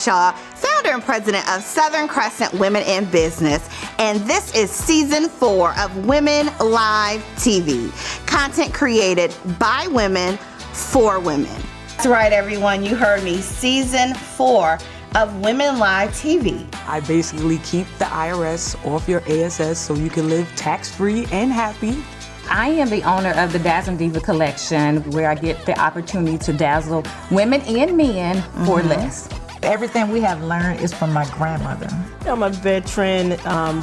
Shaw, founder and president of Southern Crescent Women in Business, and this is season 4 of Women Live TV, content created by women for women. That's right, everyone, you heard me, season 4 of Women Live TV. I basically keep the IRS off your ASS so you can live tax-free and happy. I am the owner of the Dazzle Diva collection, where I get the opportunity to dazzle women and men for less. Everything we have learned is from my grandmother. I'm a veteran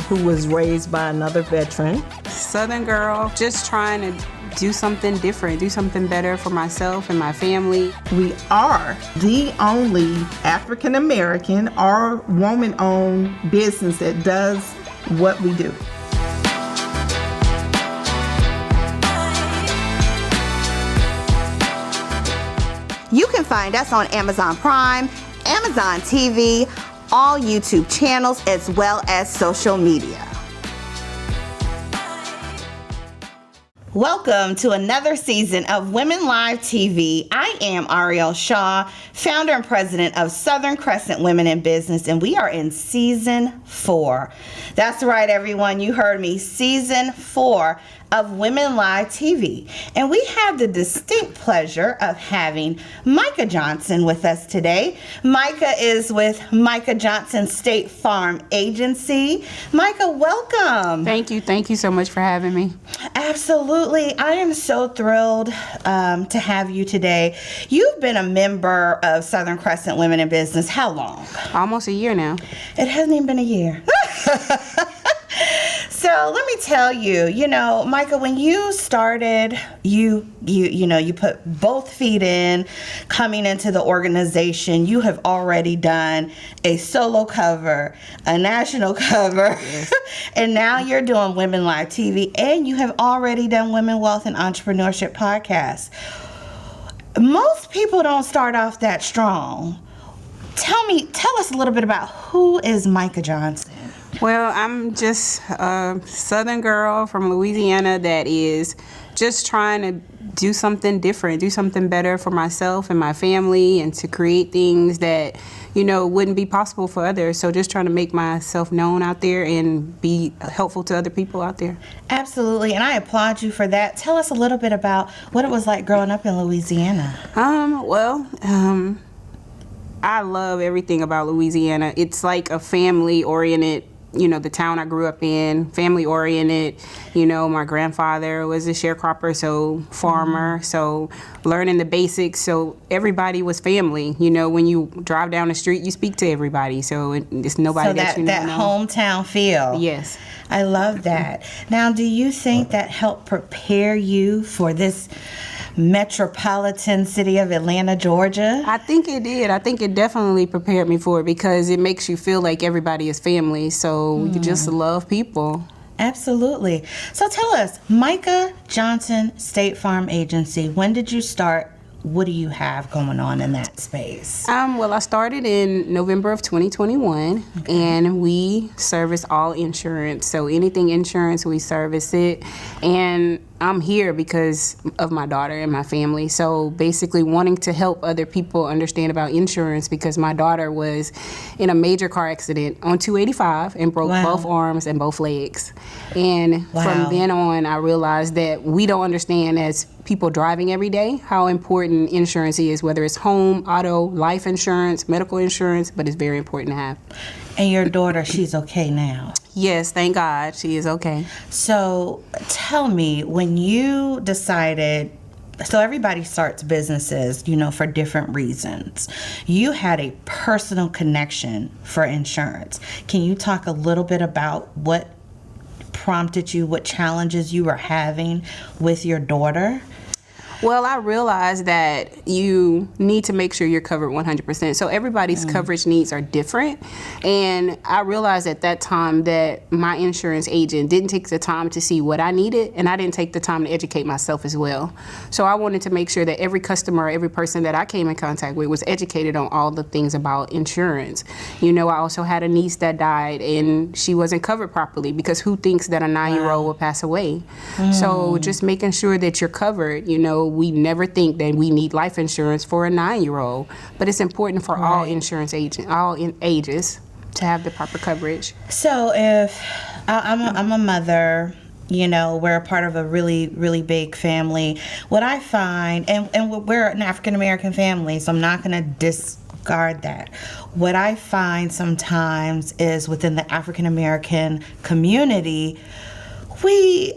who was raised by another veteran. Southern girl, just trying to do something different, do something better for myself and my family. We are the only African American or woman-owned business that does what we do. You can find us on Amazon Prime, Amazon TV, all YouTube channels, as well as social media. Welcome to another season of Women Live TV. I am Ariel Shaw, founder and president of Southern Crescent Women in Business, and we are in season 4. That's right, everyone, you heard me, season 4 of Women Live TV. And we have the distinct pleasure of having Mica Johnson with us today. Mica is with Mica Johnson State Farm Agency. Mica, welcome. Thank you so much for having me. Absolutely. I am so thrilled to have you today. You've been a member of Southern Crescent Women in Business how long? Almost a year now. It hasn't even been a year. So let me tell you, Mica, when you started, you put both feet in coming into the organization. You have already done a solo cover, a national cover, yes. And now you're doing Women Live TV, and you have already done Women Wealth and Entrepreneurship podcasts. Most people don't start off that strong. Tell us a little bit about who is Mica Johnson. Well, I'm just a Southern girl from Louisiana that is just trying to do something different, do something better for myself and my family, and to create things that, wouldn't be possible for others. So just trying to make myself known out there and be helpful to other people out there. Absolutely, and I applaud you for that. Tell us a little bit about what it was like growing up in Louisiana. I love everything about Louisiana. It's like a family-oriented, the town I grew up in, family-oriented. My grandfather was a sharecropper, so farmer, so learning the basics. So everybody was family. When you drive down the street, you speak to everybody. So it's nobody that you know. That hometown feel. Yes. I love that. Now, do you think that helped prepare you for this metropolitan city of Atlanta, Georgia? I think it did. I think it definitely prepared me for it, because it makes you feel like everybody is family. So you just love people. Absolutely. So tell us, Mica Johnson State Farm Agency, when did you start? What do you have going on in that space? Well, I started in November of 2021, and we service all insurance. So anything insurance, we service it. And I'm here because of my daughter and my family. So basically wanting to help other people understand about insurance, because my daughter was in a major car accident on 285 and broke both arms and both legs. And from then on, I realized that we don't understand, as people driving every day, how important insurance is, whether it's home, auto, life insurance, medical insurance, but it's very important to have. And your daughter, she's okay now? Yes, thank God, she is okay. So tell me, when you decided, so everybody starts businesses, for different reasons. You had a personal connection for insurance. Can you talk a little bit about what prompted you, what challenges you were having with your daughter? Well, I realized that you need to make sure you're covered 100%. So everybody's coverage needs are different. And I realized at that time that my insurance agent didn't take the time to see what I needed, and I didn't take the time to educate myself as well. So I wanted to make sure that every customer, every person that I came in contact with was educated on all the things about insurance. I also had a niece that died, and she wasn't covered properly, because who thinks that a 9-year-old will pass away? So just making sure that you're covered, we never think that we need life insurance for a 9-year-old, but it's important for all insurance agents, all in ages, to have the proper coverage. So if I'm a mother, you know, we're a part of a really, really big family. What I find, and we're an African American family, so I'm not going to discard that. What I find sometimes is within the African American community, we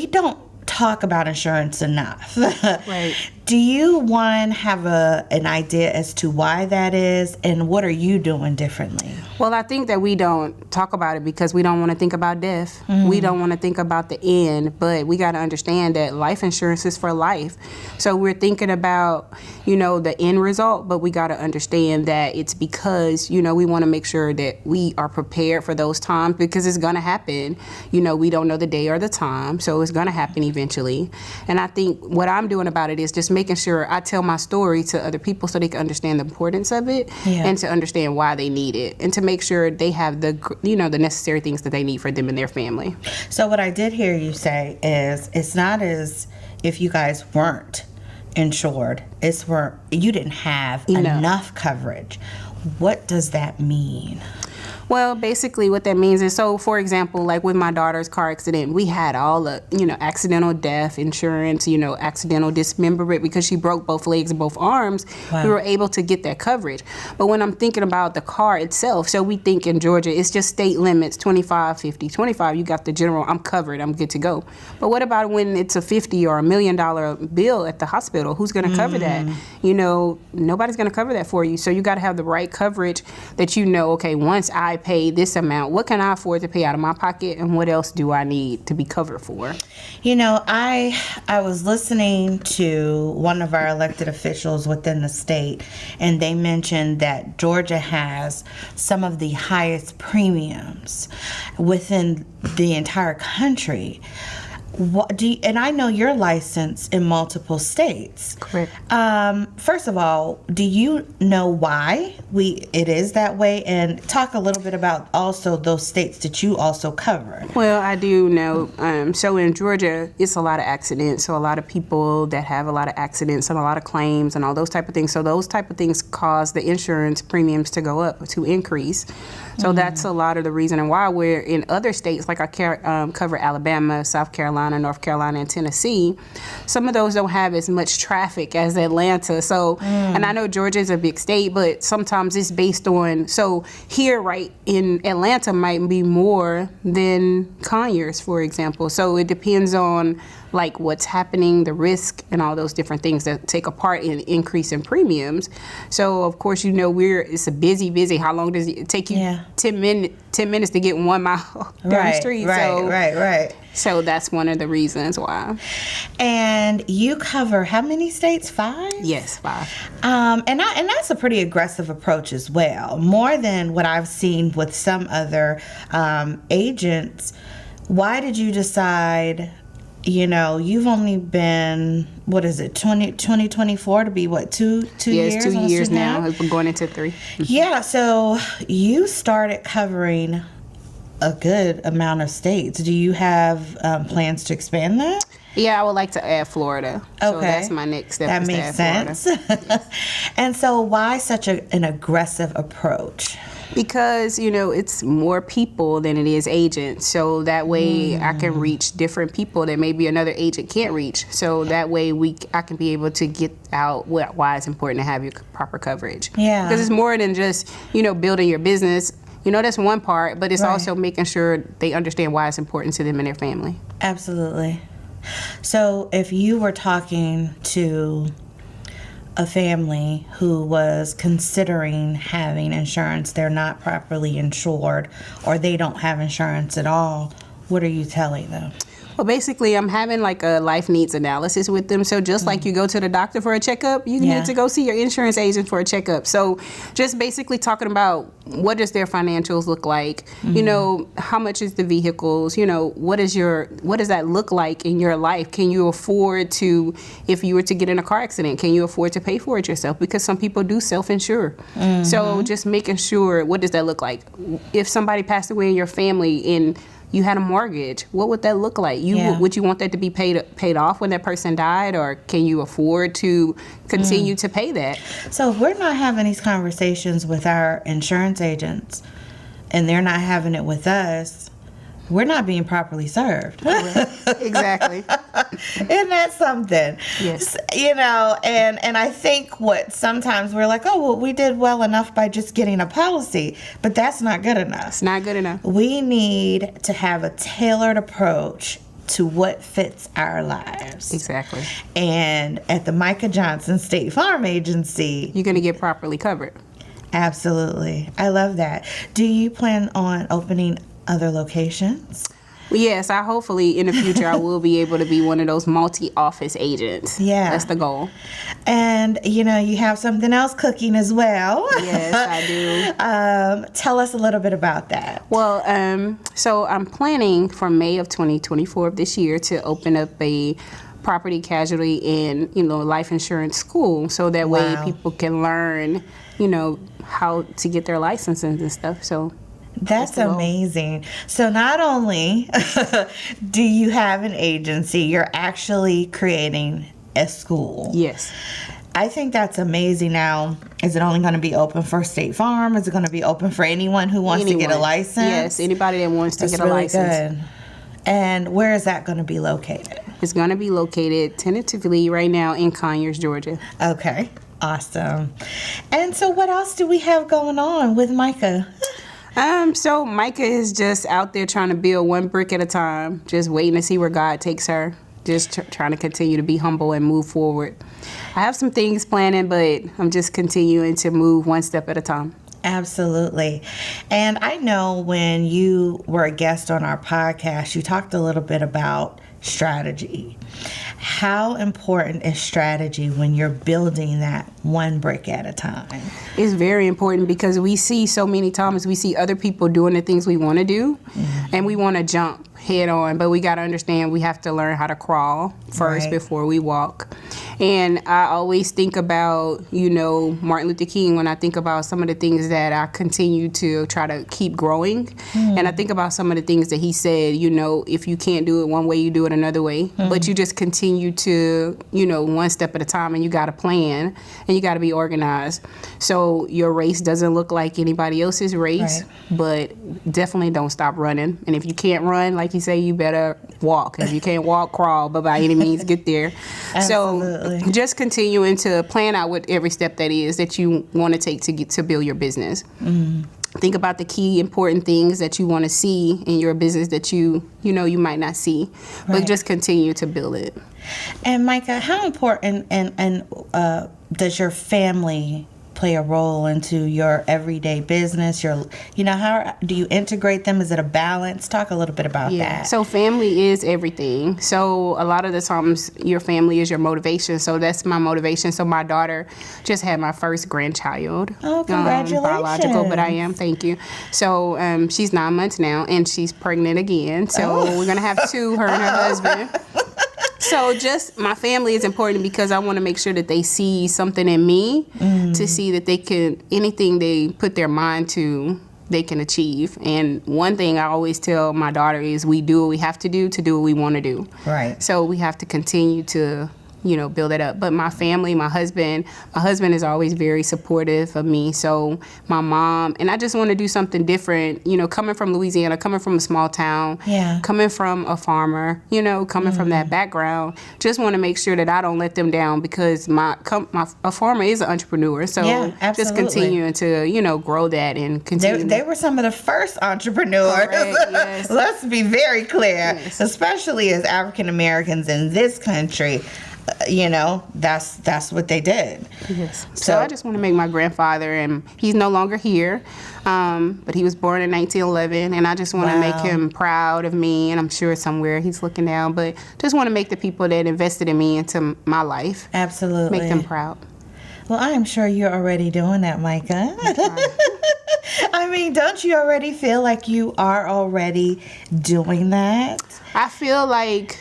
don't talk about insurance enough. Right. Do you, one, have an idea as to why that is, and what are you doing differently? Well, I think that we don't talk about it because we don't want to think about death. We don't want to think about the end, but we got to understand that life insurance is for life. So we're thinking about, you know, the end result, but we got to understand that it's because, you know, we want to make sure that we are prepared for those times because it's going to happen. You know, we don't know the day or the time, so it's going to happen eventually. And I think what I'm doing about it is just making sure I tell my story to other people so they can understand the importance of it and to understand why they need it and to make sure they have the, you know, the necessary things that they need for them and their family. So what I did hear you say is it's not as if you guys weren't insured. It's where you didn't have enough coverage. What does that mean? Well, basically what that means is, so for example, like with my daughter's car accident, we had all the, you know, accidental death insurance, you know, accidental dismemberment because she broke both legs and both arms. Wow. We were able to get that coverage. But when I'm thinking about the car itself, so we think in Georgia, it's just state limits, 25, 50, 25, you got the general, I'm covered, I'm good to go. But what about when it's a $50 or $1 million bill at the hospital? Who's going to cover that? You know, nobody's going to cover that for you. So you got to have the right coverage that you know, okay, once I pay this amount, what can I afford to pay out of my pocket, and what else do I need to be covered for? You know, I was listening to one of our elected officials within the state, and they mentioned that Georgia has some of the highest premiums within the entire country. What do you, and I know you're licensed in multiple states. Correct. First of all, do you know why it is that way? And talk a little bit about also those states that you also cover. Well, I do know. So in Georgia, it's a lot of accidents. So a lot of people that have a lot of accidents and a lot of claims and all those type of things. So those type of things cause the insurance premiums to go up, to increase. So that's a lot of the reason and why we're in other states, like I cover Alabama, South Carolina, North Carolina, and Tennessee. Some of those don't have as much traffic as Atlanta. So, and I know Georgia is a big state, but sometimes it's based on, so here right in Atlanta might be more than Conyers, for example. So it depends on like what's happening, the risk, and all those different things that take a part in increase in premiums. So of course, you know, it's a busy. How long does it take you? 10 minutes to get 1 mile down the street. Right. So that's one of the reasons why. And you cover how many states? 5? Yes, 5. And that's a pretty aggressive approach as well. More than what I've seen with some other agents. Why did you decide? You know, you've only been, what is it, 2024 to be what, two years? Yes, 2 years now. We're going into 3. Yeah, so you started covering a good amount of states. Do you have plans to expand that? Yeah, I would like to add Florida. So Okay. that's my next step. That is to makes add sense. Florida. And so why such an aggressive approach? Because, you know, it's more people than it is agents. So that way I can reach different people that maybe another agent can't reach. So that way I can be able to get out why it's important to have your proper coverage. Yeah. Because it's more than just, you know, building your business. You know, that's one part, but it's Right. also making sure they understand why it's important to them and their family. Absolutely. So if you were talking to a family who was considering having insurance, they're not properly insured, or they don't have insurance at all, what are you telling them? Well, basically, I'm having like a life needs analysis with them. So just like you go to the doctor for a checkup, you need to go see your insurance agent for a checkup. So just basically talking about what does their financials look like? You know, how much is the vehicles? You know, what does that look like in your life? Can you afford to, if you were to get in a car accident, can you afford to pay for it yourself? Because some people do self-insure. So just making sure, what does that look like? If somebody passed away in your family and you had a mortgage, what would that look like? Would you want that to be paid off when that person died, or can you afford to continue to pay that? So if we're not having these conversations with our insurance agents and they're not having it with us, we're not being properly served. Exactly. Isn't that something? Yes. You know, and I think what sometimes we're like, oh, well, we did well enough by just getting a policy, but that's not good enough. It's not good enough. We need to have a tailored approach to what fits our lives. Exactly. And at the Mica Johnson State Farm Agency, You're going to get properly covered. absolutely. I love that. Do you plan on opening other locations? Yes, I hopefully in the future I will be able to be one of those multi-office agents. Yeah. That's the goal. And, you know, you have something else cooking as well. Yes, I do. Tell us a little bit about that. Well, so I'm planning for May of 2024 of this year to open up a property casualty and, life insurance school, so that way Wow. people can learn, how to get their licenses and stuff. So That's amazing. So not only do you have an agency, you're actually creating a school. yes. I think that's amazing. Now, is it only going to be open for State Farm? Is it going to be open for anyone who wants to get a Anyone. license? Yes, anybody that wants to That's get a really license. good. And where is that going to be located? It's going to be located tentatively right now in Conyers, Georgia. Okay, awesome. And so what else do we have going on with Mica? So Mica is just out there trying to build one brick at a time, just waiting to see where God takes her. Just trying to continue to be humble and move forward. I have some things planning, but I'm just continuing to move one step at a time. Absolutely. And I know when you were a guest on our podcast, you talked a little bit about strategy. How important is strategy when you're building that one brick at a time? It's very important because we see so many times we see other people doing the things we want to do, and we want to jump head on, but we got to understand we have to learn how to crawl first Right. before we walk. And I always think about, Martin Luther King when I think about some of the things that I continue to try to keep growing. And I think about some of the things that he said, if you can't do it one way, you do it another way. But you just continue to, one step at a time, and you got to plan and you got to be organized. So your race doesn't look like anybody else's race, but definitely don't stop running. And if you can't run, like you say, you better walk. If you can't walk, crawl, but by any means get there. Absolutely. So just continuing to plan out what every step that is that you want to take to build your business. Think about the key important things that you want to see in your business that you might not see, but Right. just continue to build it. And Mica, how important and does your family play a role into your everyday business? How do you integrate them? Is it a balance? Talk a little bit about that. So family is everything. So a lot of the times your family is your motivation. So that's my motivation. So my daughter just had my first grandchild. Oh, congratulations. Biological, but I am. Thank you. So she's 9 months now, and she's pregnant again. So we're going to have two, her and her husband. So just my family is important because I want to make sure that they see something in me to see that they can, anything they put their mind to, they can achieve. And one thing I always tell my daughter is we do what we have to do what we want to do. Right. So we have to continue to, build it up. But my family, my husband is always very supportive of me. So my mom, and I just want to do something different, coming from Louisiana, coming from a small town, coming from a farmer, coming from that background, just want to make sure that I don't let them down because a farmer is an entrepreneur. So just continuing to, grow that and continue. They were some of the first entrepreneurs. Correct, yes. Let's be very clear, Yes. especially as African Americans in this country. That's what they did. Yes. So I just want to make my grandfather, and he's no longer here, but he was born in 1911, and I just want to make him proud of me, and I'm sure somewhere he's looking down, but just want to make the people that invested in me into my life, Absolutely. make them proud. Well, I am sure you're already doing that, Mica. I mean, don't you already feel like you are already doing that? I feel like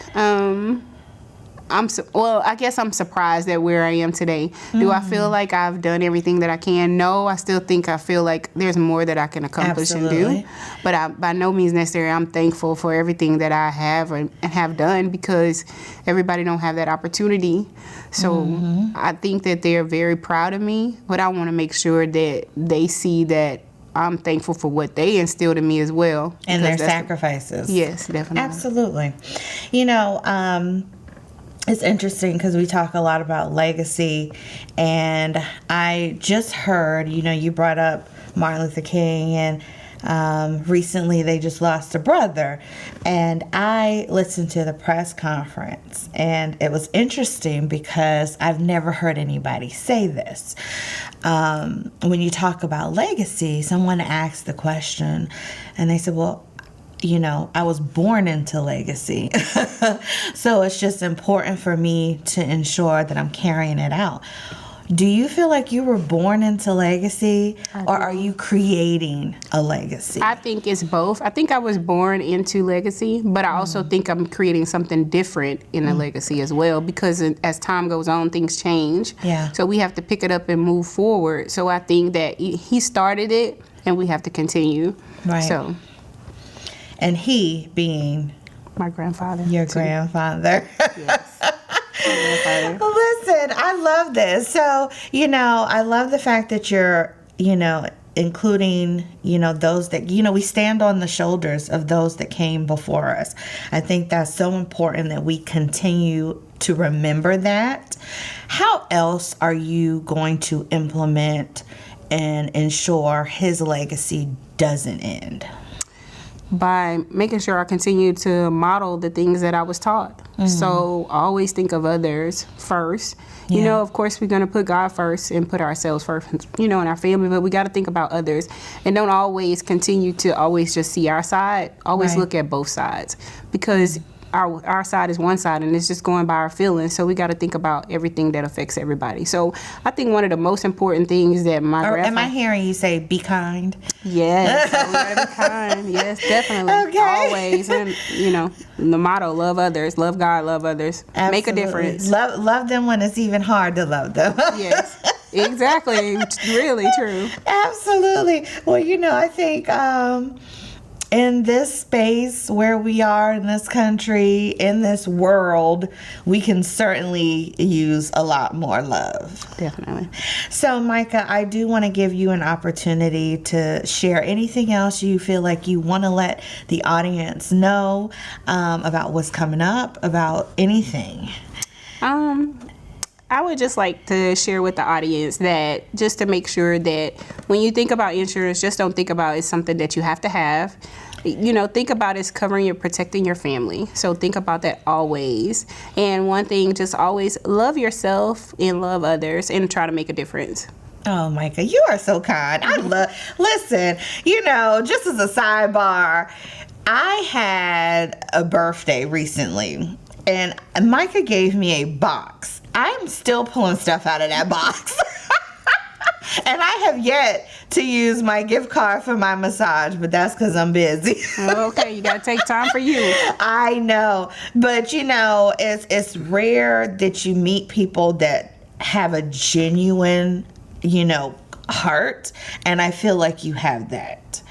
well, I guess I'm surprised at where I am today. Do I feel like I've done everything that I can? No, I feel like there's more that I can accomplish and Absolutely. do. But by no means necessarily I'm thankful for everything that I have and have done, because everybody don't have that opportunity. So I think that they're very proud of me, but I want to make sure that they see that I'm thankful for what they instilled in me as well. And their because that's- sacrifices. Yes, definitely. Absolutely. You know, it's interesting because we talk a lot about legacy, and I just heard, you know, you brought up Martin Luther King, and recently they just lost a brother, and I listened to the press conference, and it was interesting because I've never heard anybody say this. When you talk about legacy, someone asked the question, and they said, well, you know, I was born into legacy. So it's just important for me to ensure that I'm carrying it out. Do you feel like you were born into legacy, or are you creating a legacy? I think it's both. I think I was born into legacy, but I also think I'm creating something different in a legacy as well, because as time goes on, things change. Yeah. So we have to pick it up and move forward. So I think that he started it, and we have to continue. Right. So And he being my grandfather. your too. grandfather. Yes. My grandfather. Listen, I love this. So, you know, I love the fact that you're, you know, including, you know, those that, you know, we stand on the shoulders of those that came before us. I think that's so important that we continue to remember that. How else are you going to implement and ensure his legacy doesn't end? By making sure I continue to model the things that I was taught. So always think of others first. You know, of course, we're going to put God first and put ourselves first, you know, in our family, but we got to think about others, and don't always continue to always just see our side. Always Right. look at both sides, because our side is one side and it's just going by our feelings. So we got to think about everything that affects everybody. So I think one of the most important things that my Or am grandfather... I hearing you say be kind? Yes, so we gotta be kind. Yes, definitely. Okay. Always. And, you know, the motto, love others, love God, love others. Make a Absolutely. difference. Love them when it's even hard to love them. Yes, exactly. Really true. Absolutely. Well, you know, I think in this space where we are in this country, in this world, we can certainly use a lot more love. Definitely. So, Mica, I do want to give you an opportunity to share anything else you feel like you want to let the audience know about what's coming up, about anything. I would just like to share with the audience that just to make sure that when you think about insurance, just don't think about it's something that you have to have. You know, think about it's protecting your family. So think about that always. And one thing, just always love yourself and love others and try to make a difference. Oh, Mica, you are so kind. Listen, you know, just as a sidebar, I had a birthday recently, and Mica gave me a box. I'm still pulling stuff out of that box. And I have yet to use my gift card for my massage, but that's because I'm busy. Okay, you gotta take time for you. I know, but you know, it's rare that you meet people that have a genuine, you know, heart, and I feel like you have that.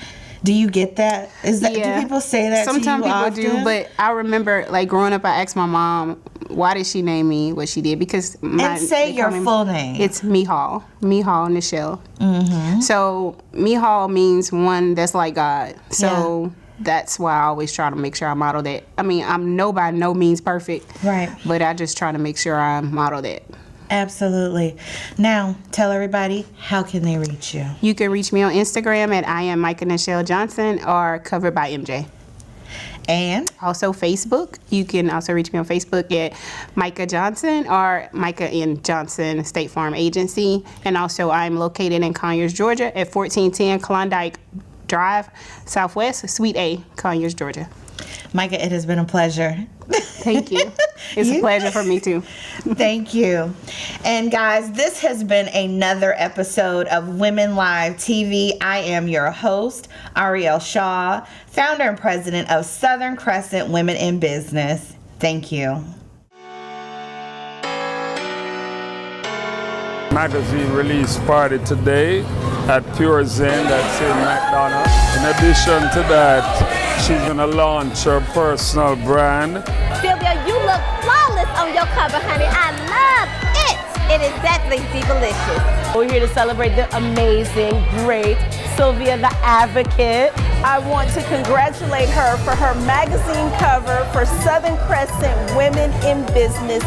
Do you get that? Do people say that Sometimes to you people do, often? but I remember, like, growing up, I asked my mom, why did she name me what she did? Because And say they your call me- full name. It's Mihal Nichelle. Mm-hmm. So Mihal means one that's like God. So that's why I always try to make sure I model that. I mean, I'm by no means perfect, Right. But I just try to make sure I model that. Absolutely. Now, tell everybody, how can they reach you? You can reach me on Instagram at I am Mica Nichelle Johnson or Covered by MJ. And Also Facebook. You can also reach me on Facebook at Mica Johnson or Mica N. Johnson State Farm Agency. And also I'm located in Conyers, Georgia at 1410 Klondike Drive, Southwest, Suite A, Conyers, Georgia. Mica, it has been a pleasure. Thank you. It's a pleasure for me too. Thank you. And guys, this has been another episode of Women Live TV. I am your host, Ariel Shaw, founder and president of Southern Crescent Women in Business. Thank you. magazine release party today at Pure Zen, that's in McDonough. In addition to that, she's going to launch her personal brand. Sylvia, you look flawless on your cover, honey. I love it. It is definitely delicious. We're here to celebrate the amazing, great Sylvia the Advocate. I want to congratulate her for her magazine cover for Southern Crescent Women in Business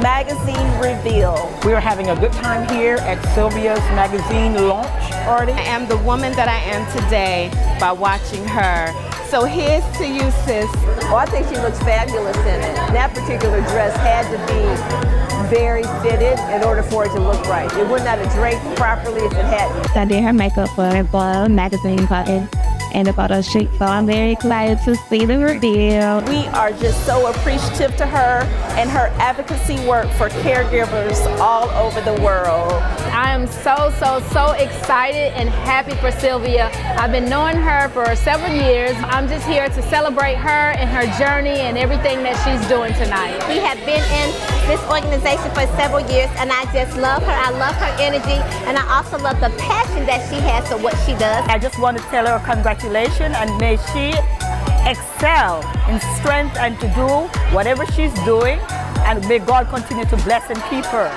magazine reveal. We are having a good time here at Sylvia's magazine launch party. I am the woman that I am today by watching her. So here's to you, sis. Oh, I think she looks fabulous in it. That particular dress had to be very fitted in order for it to look right. It would not have draped properly if it hadn't. I did her makeup for a magazine cover and a photo shoot, so I'm very excited to see the reveal. We are just so appreciative to her and her advocacy work for caregivers all over the world. I am so excited and happy for Sylvia. I've been knowing her for several years. I'm just here to celebrate her and her journey and everything that she's doing tonight. We have been in this organization for several years, and I just love her. I love her energy, and I also love the passion that she has for what she does. I just want to tell her congratulations and may she excel in strength and to do whatever she's doing, and may God continue to bless and keep her.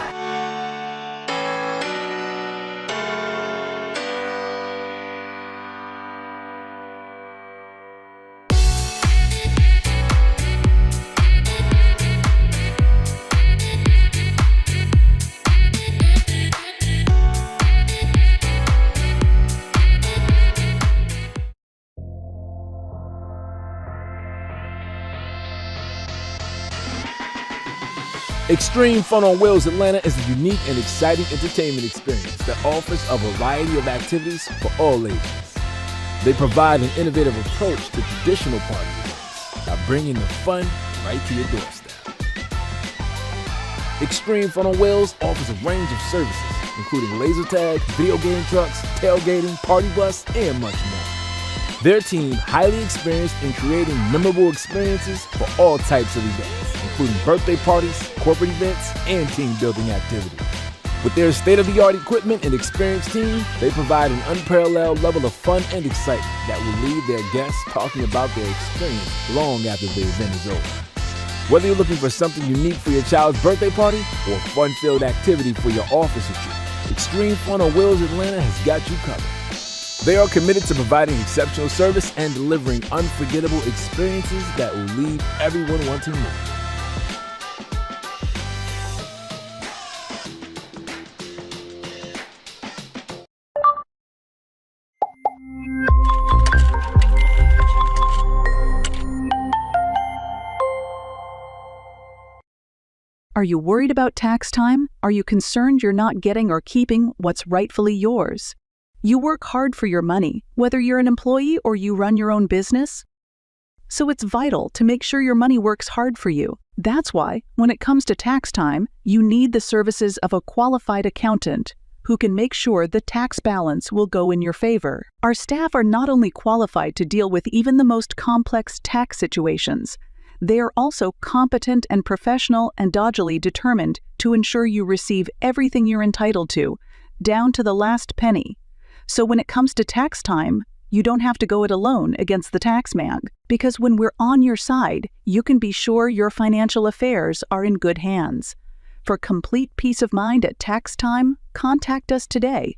Extreme Fun on Wheels Atlanta is a unique and exciting entertainment experience that offers a variety of activities for all ages. They provide an innovative approach to traditional party events by bringing the fun right to your doorstep. Extreme Fun on Wheels offers a range of services, including laser tag, video game trucks, tailgating, party bus, and much more. Their team highly experienced in creating memorable experiences for all types of events, including birthday parties, corporate events, and team building activities. With their state-of-the-art equipment and experienced team, they provide an unparalleled level of fun and excitement that will leave their guests talking about their experience long after the event is over. Whether you're looking for something unique for your child's birthday party or a fun-filled activity for your office retreat, Extreme Fun on Wheels Atlanta has got you covered. They are committed to providing exceptional service and delivering unforgettable experiences that will leave everyone wanting more. Are you worried about tax time? Are you concerned you're not getting or keeping what's rightfully yours? You work hard for your money, whether you're an employee or you run your own business. So it's vital to make sure your money works hard for you. That's why, when it comes to tax time, you need the services of a qualified accountant who can make sure the tax balance will go in your favor. Our staff are not only qualified to deal with even the most complex tax situations, they are also competent and professional and doggedly determined to ensure you receive everything you're entitled to, down to the last penny. So when it comes to tax time, you don't have to go it alone against the tax man, because when we're on your side, you can be sure your financial affairs are in good hands. For complete peace of mind at tax time, contact us today